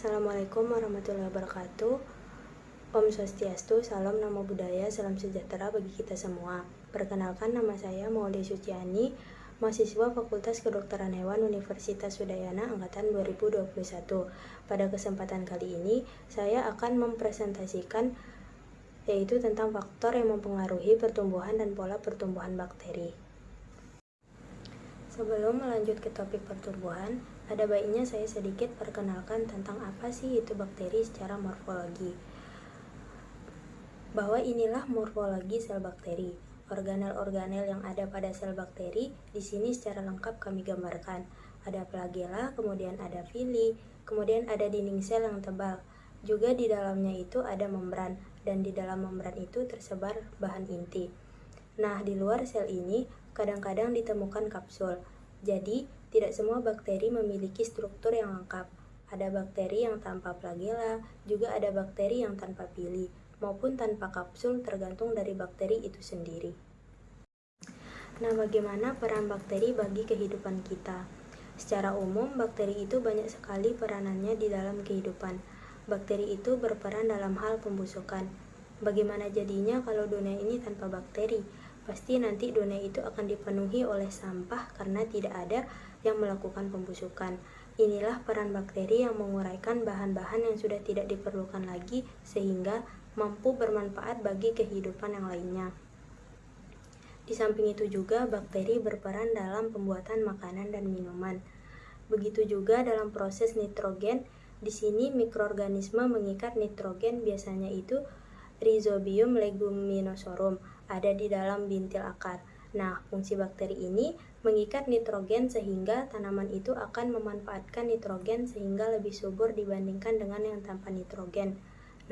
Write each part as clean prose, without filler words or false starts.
Assalamualaikum warahmatullahi wabarakatuh. Om Swastiastu, salam namo buddhaya, salam sejahtera bagi kita semua. Perkenalkan, nama saya Maulia Suciani, mahasiswa Fakultas Kedokteran Hewan Universitas Udayana Angkatan 2021. Pada kesempatan kali ini, saya akan mempresentasikan yaitu tentang faktor yang mempengaruhi pertumbuhan dan pola pertumbuhan bakteri. Sebelum melanjut ke topik pertumbuhan, ada baiknya saya sedikit perkenalkan tentang apa sih itu bakteri secara morfologi. Bahwa inilah morfologi sel bakteri. Organel-organel yang ada pada sel bakteri di sini secara lengkap kami gambarkan. Ada flagella, kemudian ada villi, kemudian ada dinding sel yang tebal. Juga di dalamnya itu ada membran, dan di dalam membran itu tersebar bahan inti. Nah, di luar sel ini kadang-kadang ditemukan kapsul. Jadi, tidak semua bakteri memiliki struktur yang lengkap. Ada bakteri yang tanpa flagella, juga ada bakteri yang tanpa villi, maupun tanpa kapsul tergantung dari bakteri itu sendiri. Nah, bagaimana peran bakteri bagi kehidupan kita? Secara umum, bakteri itu banyak sekali peranannya di dalam kehidupan. Bakteri itu berperan dalam hal pembusukan. Bagaimana jadinya kalau dunia ini tanpa bakteri? Pasti nanti dunia itu akan dipenuhi oleh sampah karena tidak ada yang melakukan pembusukan. Inilah peran bakteri yang menguraikan bahan-bahan yang sudah tidak diperlukan lagi sehingga mampu bermanfaat bagi kehidupan yang lainnya. Di samping itu juga bakteri berperan dalam pembuatan makanan dan minuman. Begitu juga dalam proses nitrogen. Di sini mikroorganisme mengikat nitrogen, biasanya itu Rhizobium leguminosarum, ada di dalam bintil akar. Nah, fungsi bakteri ini mengikat nitrogen sehingga tanaman itu akan memanfaatkan nitrogen sehingga lebih subur dibandingkan dengan yang tanpa nitrogen.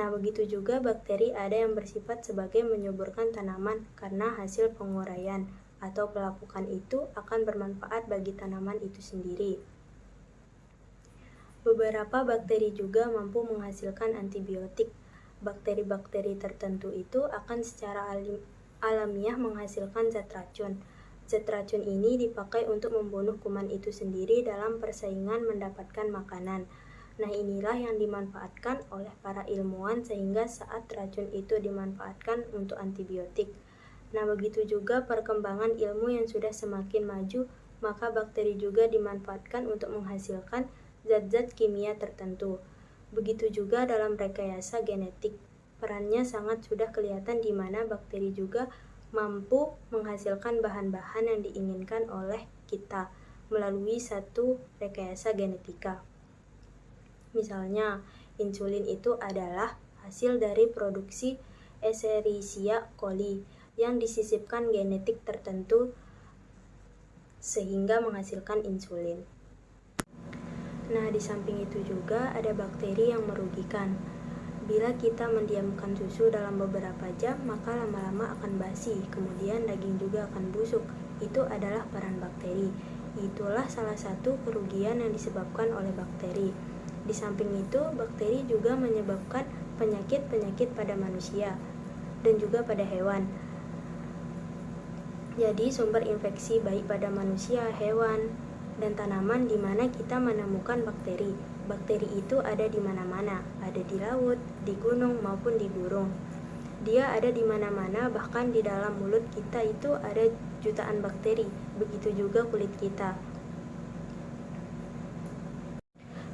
Nah, begitu juga bakteri ada yang bersifat sebagai menyuburkan tanaman karena hasil penguraian atau pelapukan itu akan bermanfaat bagi tanaman itu sendiri. Beberapa bakteri juga mampu menghasilkan antibiotik. Bakteri-bakteri tertentu itu akan secara alamiah menghasilkan zat racun. Zat racun ini dipakai untuk membunuh kuman itu sendiri dalam persaingan mendapatkan makanan. Nah, inilah yang dimanfaatkan oleh para ilmuwan sehingga saat racun itu dimanfaatkan untuk antibiotik. Nah, begitu juga perkembangan ilmu yang sudah semakin maju, maka bakteri juga dimanfaatkan untuk menghasilkan zat-zat kimia tertentu. Begitu juga dalam rekayasa genetik. Perannya sangat sudah kelihatan di mana bakteri juga mampu menghasilkan bahan-bahan yang diinginkan oleh kita melalui satu rekayasa genetika. Misalnya, insulin itu adalah hasil dari produksi Escherichia coli yang disisipkan genetik tertentu sehingga menghasilkan insulin. Nah, di samping itu juga ada bakteri yang merugikan. Bila kita mendiamkan susu dalam beberapa jam, maka lama-lama akan basi, kemudian daging juga akan busuk. Itu adalah peran bakteri. Itulah salah satu kerugian yang disebabkan oleh bakteri. Di samping itu, bakteri juga menyebabkan penyakit-penyakit pada manusia dan juga pada hewan. Jadi, sumber infeksi baik pada manusia, hewan, dan tanaman di mana kita menemukan bakteri. Bakteri itu ada di mana-mana, ada di laut, di gunung maupun di burung. Dia ada di mana-mana, bahkan di dalam mulut kita itu ada jutaan bakteri. Begitu juga kulit kita.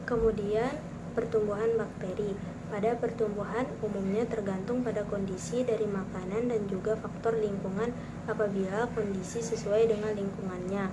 Kemudian, pertumbuhan bakteri. Pada pertumbuhan umumnya tergantung pada kondisi dari makanan dan juga faktor lingkungan. Apabila kondisi sesuai dengan lingkungannya,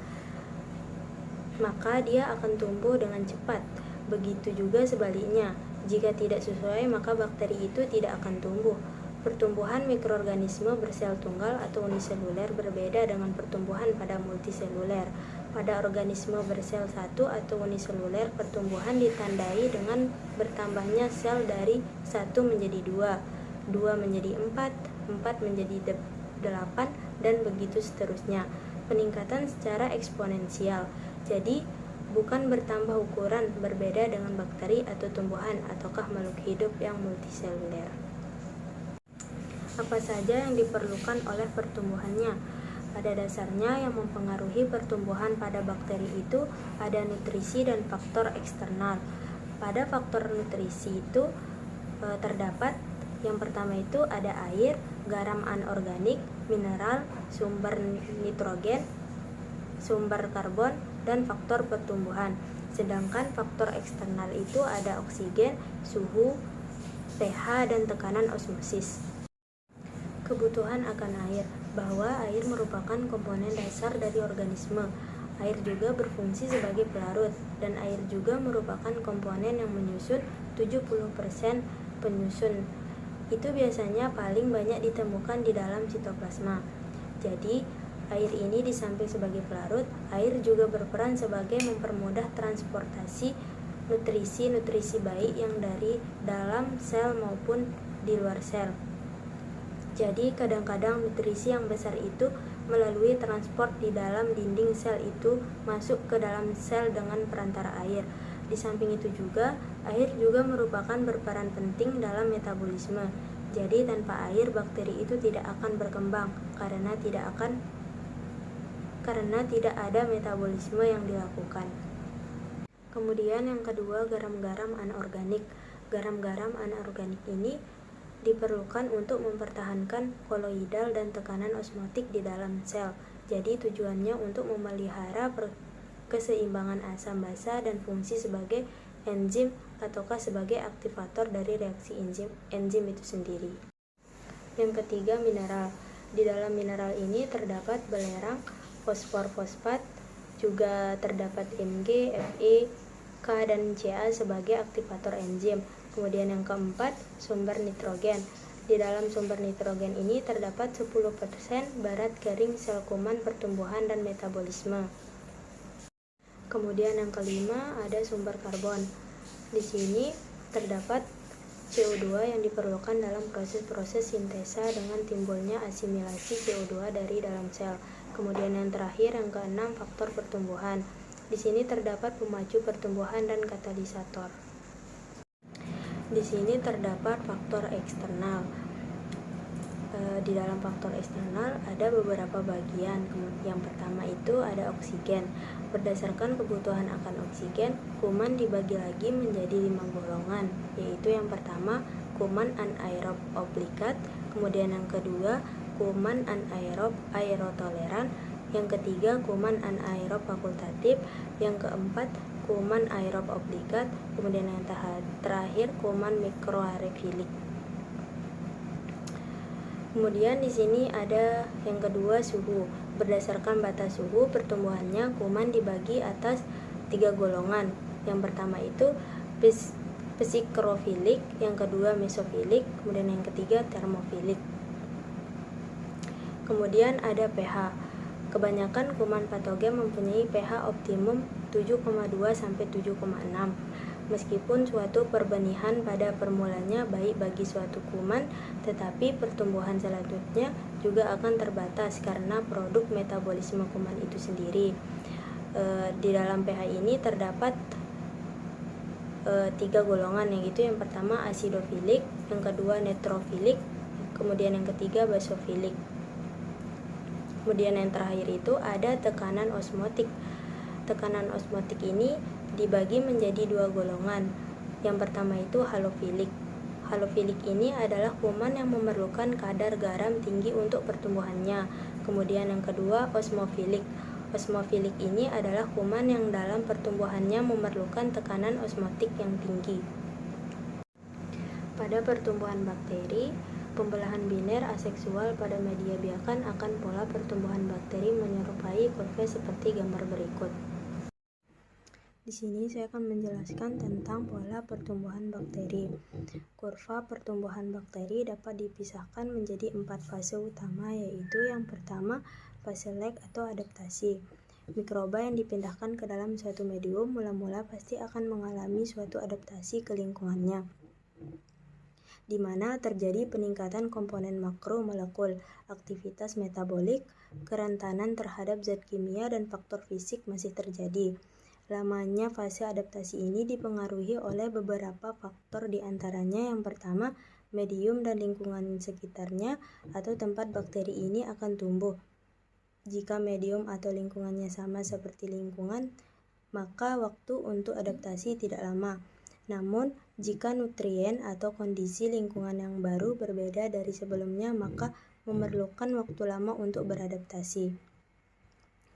maka dia akan tumbuh dengan cepat. Begitu juga sebaliknya, jika tidak sesuai maka bakteri itu tidak akan tumbuh. Pertumbuhan mikroorganisme bersel tunggal atau uniseluler berbeda dengan pertumbuhan pada multiseluler. Pada organisme bersel satu atau uniseluler, pertumbuhan ditandai dengan bertambahnya sel dari 1 menjadi 2, 2 menjadi 4, 4 menjadi 8, dan begitu seterusnya. Peningkatan secara eksponensial. Jadi, bukan bertambah ukuran, berbeda dengan bakteri atau tumbuhan ataukah makhluk hidup yang multiseluler. Apa saja yang diperlukan oleh pertumbuhannya? Pada dasarnya yang mempengaruhi pertumbuhan pada bakteri itu ada nutrisi dan faktor eksternal. Pada faktor nutrisi itu terdapat yang pertama itu ada air, garam anorganik, mineral, sumber nitrogen, sumber karbon, dan faktor pertumbuhan. Sedangkan faktor eksternal itu ada oksigen, suhu, pH, dan tekanan osmosis. Kebutuhan akan air, bahwa air merupakan komponen dasar dari organisme. Air juga berfungsi sebagai pelarut, dan air juga merupakan komponen yang menyusun 70% penyusun. Itu biasanya paling banyak ditemukan di dalam sitoplasma. Jadi, air ini di samping sebagai pelarut, air juga berperan sebagai mempermudah transportasi nutrisi-nutrisi baik yang dari dalam sel maupun di luar sel. Jadi kadang-kadang nutrisi yang besar itu melalui transport di dalam dinding sel itu masuk ke dalam sel dengan perantara air. Di samping itu juga, air juga merupakan berperan penting dalam metabolisme. Jadi tanpa air bakteri itu tidak akan berkembang karena tidak ada metabolisme yang dilakukan. Kemudian yang kedua, garam-garam anorganik. Garam-garam anorganik ini diperlukan untuk mempertahankan koloidal dan tekanan osmotik di dalam sel. Jadi tujuannya untuk memelihara keseimbangan asam basa dan fungsi sebagai enzim ataukah sebagai aktivator dari reaksi enzim itu sendiri. Yang ketiga, mineral. Di dalam mineral ini terdapat belerang, fosfor-fosfat, juga terdapat Mg, Fe, K, dan Ca sebagai aktivator enzim. Kemudian yang keempat, sumber nitrogen. Di dalam sumber nitrogen ini terdapat 10% barat garing sel kuman pertumbuhan dan metabolisme. Kemudian yang kelima, ada sumber karbon. Di sini terdapat CO2 yang diperlukan dalam proses-proses sintesa dengan timbulnya asimilasi CO2 dari dalam sel. Kemudian yang terakhir, yang keenam, faktor pertumbuhan. Di sini terdapat pemacu pertumbuhan dan katalisator. Di sini terdapat faktor eksternal. Di dalam faktor eksternal ada beberapa bagian. Yang pertama itu ada oksigen. Berdasarkan kebutuhan akan oksigen, kuman dibagi lagi menjadi 5 golongan, yaitu yang pertama kuman anaerob obligat, kemudian yang kedua kuman anaerob aerotoleran, yang ketiga kuman anaerob fakultatif, yang keempat kuman aerob obligat, kemudian yang terakhir kuman mikroaerofilik. Kemudian di sini ada yang kedua suhu. Berdasarkan batas suhu pertumbuhannya, kuman dibagi atas 3 golongan. Yang pertama itu psikrofilik, yang kedua mesofilik, kemudian yang ketiga termofilik. Kemudian ada pH. Kebanyakan kuman patogen mempunyai pH optimum 7,2 sampai 7,6. Meskipun suatu perbenihan pada permulanya baik bagi suatu kuman, tetapi pertumbuhan selanjutnya juga akan terbatas karena produk metabolisme kuman itu sendiri. Di dalam pH ini terdapat 3 golongan, yaitu yang pertama asidofilik, yang kedua neutrofilik, kemudian yang ketiga basofilik. Kemudian yang terakhir itu ada tekanan osmotik. Tekanan osmotik ini dibagi menjadi 2 golongan. Yang pertama itu halofilik. Halofilik ini adalah kuman yang memerlukan kadar garam tinggi untuk pertumbuhannya. Kemudian yang kedua osmofilik. Osmofilik ini adalah kuman yang dalam pertumbuhannya memerlukan tekanan osmotik yang tinggi. Pada pertumbuhan bakteri, pembelahan biner aseksual pada media biakan akan pola pertumbuhan bakteri menyerupai kurva seperti gambar berikut. Di sini saya akan menjelaskan tentang pola pertumbuhan bakteri. Kurva pertumbuhan bakteri dapat dipisahkan menjadi 4 fase utama, yaitu yang pertama fase lag atau adaptasi. Mikroba yang dipindahkan ke dalam suatu medium mula-mula pasti akan mengalami suatu adaptasi ke lingkungannya, di mana terjadi peningkatan komponen makromolekul, aktivitas metabolik, kerentanan terhadap zat kimia, dan faktor fisik masih terjadi. Lamanya fase adaptasi ini dipengaruhi oleh beberapa faktor, di antaranya yang pertama, medium dan lingkungan sekitarnya atau tempat bakteri ini akan tumbuh. Jika medium atau lingkungannya sama seperti lingkungan, maka waktu untuk adaptasi tidak lama. Namun, jika nutrien atau kondisi lingkungan yang baru berbeda dari sebelumnya, maka memerlukan waktu lama untuk beradaptasi.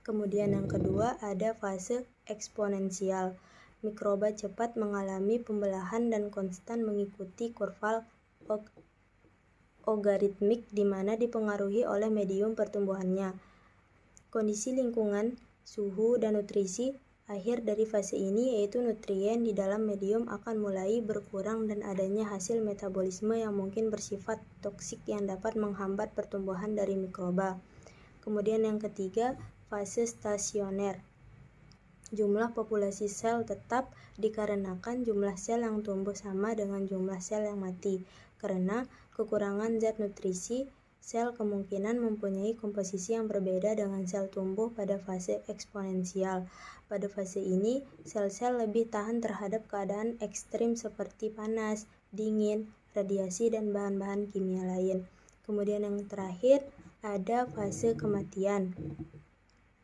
Kemudian yang kedua ada fase eksponensial. Mikroba cepat mengalami pembelahan dan konstan mengikuti kurva logaritmik di mana dipengaruhi oleh medium pertumbuhannya, kondisi lingkungan, suhu, dan nutrisi. Akhir dari fase ini yaitu nutrien di dalam medium akan mulai berkurang dan adanya hasil metabolisme yang mungkin bersifat toksik yang dapat menghambat pertumbuhan dari mikroba. Kemudian yang ketiga, fase stasioner. Jumlah populasi sel tetap dikarenakan jumlah sel yang tumbuh sama dengan jumlah sel yang mati. Karena kekurangan zat nutrisi, sel kemungkinan mempunyai komposisi yang berbeda dengan sel tumbuh pada fase eksponensial. Pada fase ini, sel-sel lebih tahan terhadap keadaan ekstrim seperti panas, dingin, radiasi, dan bahan-bahan kimia lain. Kemudian yang terakhir, ada fase kematian.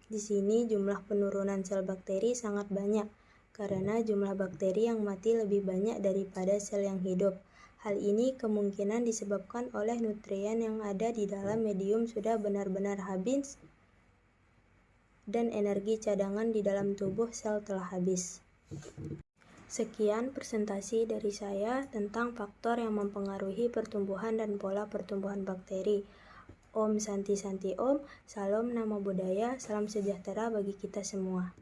Di sini jumlah penurunan sel bakteri sangat banyak, karena jumlah bakteri yang mati lebih banyak daripada sel yang hidup. Hal ini kemungkinan disebabkan oleh nutrien yang ada di dalam medium sudah benar-benar habis dan energi cadangan di dalam tubuh sel telah habis. Sekian presentasi dari saya tentang faktor yang mempengaruhi pertumbuhan dan pola pertumbuhan bakteri. Om Santi Santi Om, salam nama budaya, salam sejahtera bagi kita semua.